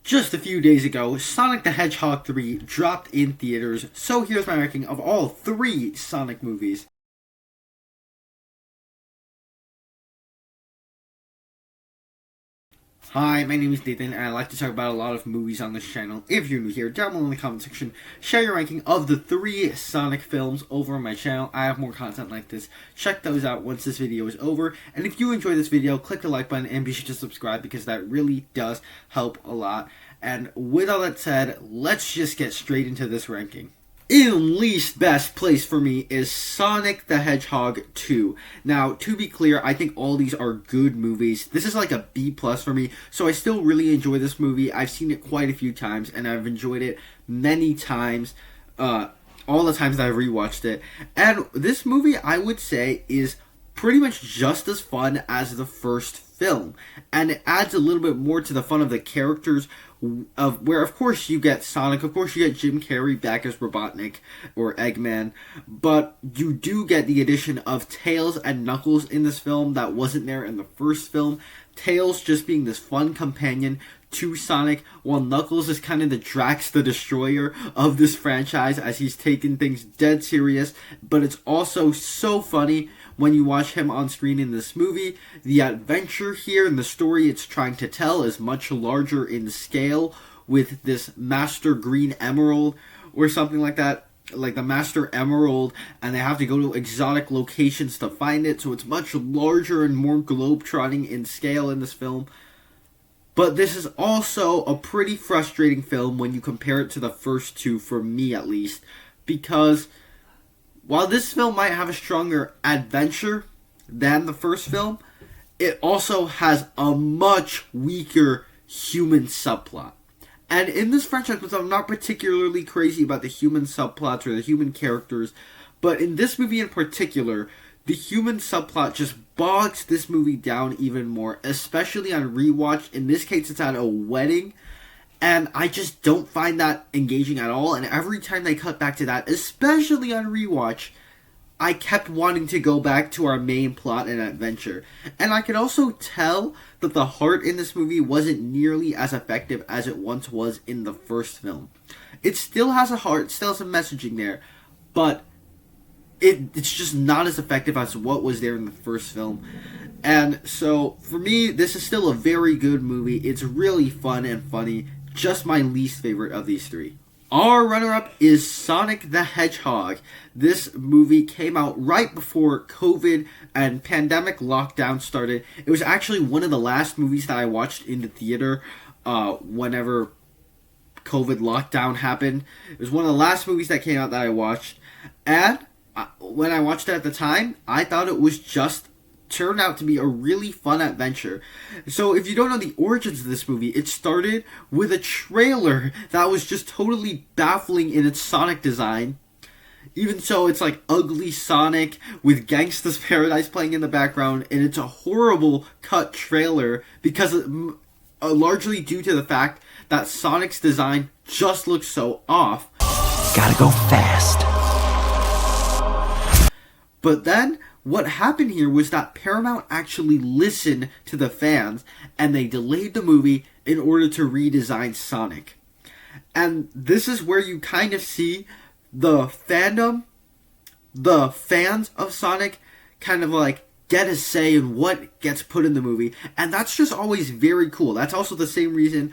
Just a few days ago, Sonic the Hedgehog 3 dropped in theaters, so here's my ranking of all 3 Sonic movies. Hi, my name is Nathan, and I like to talk about a lot of movies on this channel. If you're new here, down below in the comment section, share your ranking of the 3 Sonic films over on my channel. I have more content like this. Check those out once this video is over. And if you enjoy this video, click the like button and be sure to subscribe because that really does help a lot. And with all that said, let's just get straight into this ranking. In least best place for me is Sonic the Hedgehog 2. Now, to be clear, I think all these are good movies. This is like a B+ for me, so I still really enjoy this movie. I've seen it quite a few times, and I've enjoyed it many times, all the times that I've rewatched it. And this movie, I would say, is pretty much just as fun as the first film, and it adds a little bit more to the fun of the characters, where of course you get Sonic, of course you get Jim Carrey back as Robotnik or Eggman, but you do get the addition of Tails and Knuckles in this film that wasn't there in the first film. Tails just being this fun companion to Sonic, while Knuckles is kind of the Drax the Destroyer of this franchise as he's taken things dead serious, but it's also so funny when you watch him on screen in this movie. The adventure here and the story it's trying to tell is much larger in scale with this Master Green Emerald or something like that, like the Master Emerald, and they have to go to exotic locations to find it, so it's much larger and more globe-trotting in scale in this film. But this is also a pretty frustrating film when you compare it to the first two, for me at least, because while this film might have a stronger adventure than the first film, it also has a much weaker human subplot. And in this franchise, I'm not particularly crazy about the human subplots or the human characters, but in this movie in particular, the human subplot just bogs this movie down even more, especially on rewatch. In this case, it's at a wedding, and I just don't find that engaging at all. And every time they cut back to that, especially on rewatch, I kept wanting to go back to our main plot and adventure. And I could also tell that the heart in this movie wasn't nearly as effective as it once was in the first film. It still has a heart, still has some messaging there, but it's just not as effective as what was there in the first film. And so, for me, this is still a very good movie. It's really fun and funny. Just my least favorite of these 3. Our runner-up is Sonic the Hedgehog. This movie came out right before COVID and pandemic lockdown started. It was actually one of the last movies that I watched in the theater whenever COVID lockdown happened. It was one of the last movies that came out that I watched. And when I watched it at the time, I thought it was turned out to be a really fun adventure. So if you don't know the origins of this movie, it started with a trailer that was just totally baffling in its Sonic design. Even so, it's like ugly Sonic with Gangsta's Paradise playing in the background, and it's a horrible cut trailer because largely due to the fact that Sonic's design just looks so off. Gotta go fast. But then, what happened here was that Paramount actually listened to the fans, and they delayed the movie in order to redesign Sonic. And this is where you kind of see the fandom, the fans of Sonic, kind of like get a say in what gets put in the movie, and that's just always very cool. That's also the same reason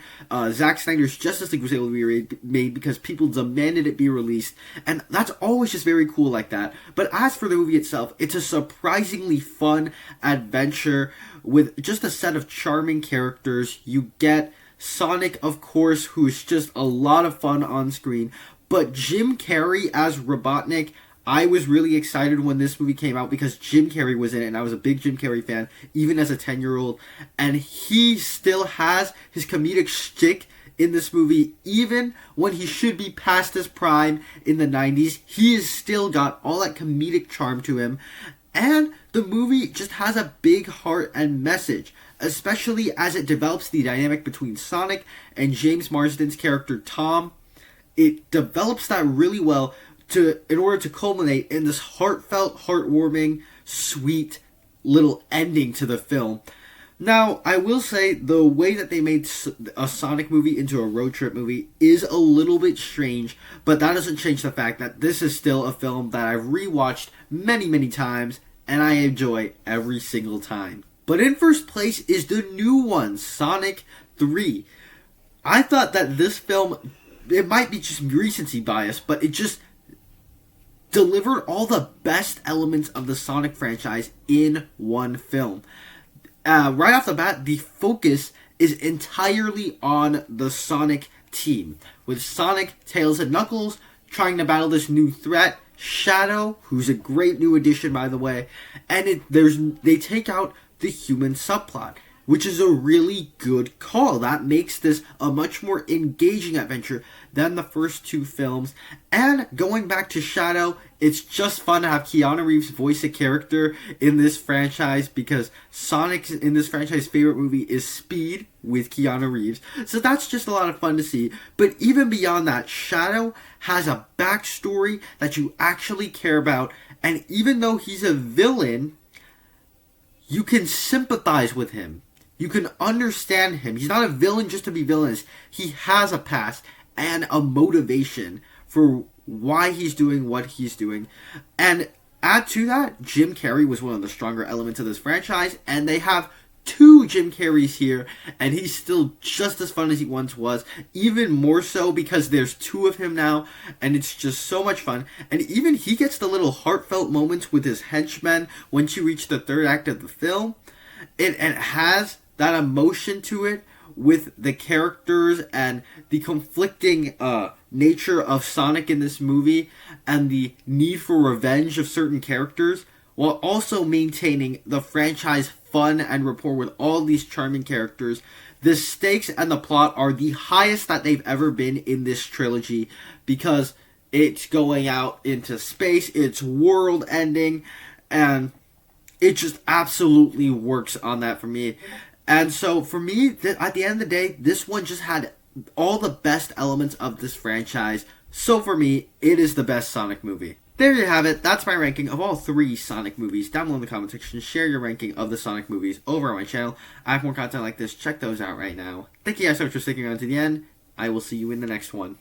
Zack Snyder's Justice League was able to be made, because people demanded it be released, and that's always just very cool like that. But as for the movie itself, it's a surprisingly fun adventure with just a set of charming characters. You get Sonic, of course, who's just a lot of fun on screen, but Jim Carrey as Robotnik, I was really excited when this movie came out because Jim Carrey was in it, and I was a big Jim Carrey fan, even as a 10-year-old. And he still has his comedic shtick in this movie, even when he should be past his prime in the 90s. He has still got all that comedic charm to him. And the movie just has a big heart and message, especially as it develops the dynamic between Sonic and James Marsden's character Tom. It develops that really well in order to culminate in this heartfelt, heartwarming, sweet little ending to the film. Now, I will say the way that they made a Sonic movie into a road trip movie is a little bit strange, but that doesn't change the fact that this is still a film that I've rewatched many, many times, and I enjoy every single time. But in first place is the new one, Sonic 3. I thought that this film, it might be just recency bias, but it just delivered all the best elements of the Sonic franchise in one film. Right off the bat, the focus is entirely on the Sonic team, with Sonic, Tails, and Knuckles trying to battle this new threat, Shadow, who's a great new addition, by the way, and they take out the human subplot, which is a really good call. That makes this a much more engaging adventure than the first two films. And going back to Shadow, it's just fun to have Keanu Reeves voice a character in this franchise, because Sonic's in this franchise favorite movie is Speed with Keanu Reeves. So that's just a lot of fun to see. But even beyond that, Shadow has a backstory that you actually care about, and even though he's a villain, you can sympathize with him. You can understand him. He's not a villain just to be villainous. He has a past and a motivation for why he's doing what he's doing. And add to that, Jim Carrey was one of the stronger elements of this franchise, and they have two Jim Carreys here, and he's still just as fun as he once was, even more so because there's two of him now, and it's just so much fun. And even he gets the little heartfelt moments with his henchmen once you reach the third act of the film. It has that emotion to it with the characters and the conflicting nature of Sonic in this movie, and the need for revenge of certain characters, while also maintaining the franchise fun and rapport with all these charming characters. The stakes and the plot are the highest that they've ever been in this trilogy, because it's going out into space, it's world ending, and it just absolutely works on that for me. And so for me, at the end of the day, this one just had all the best elements of this franchise. So for me, it is the best Sonic movie. There you have it. That's my ranking of all three Sonic movies. Down below in the comment section, share your ranking of the Sonic movies over on my channel. I have more content like this. Check those out right now. Thank you guys so much for sticking around to the end. I will see you in the next one.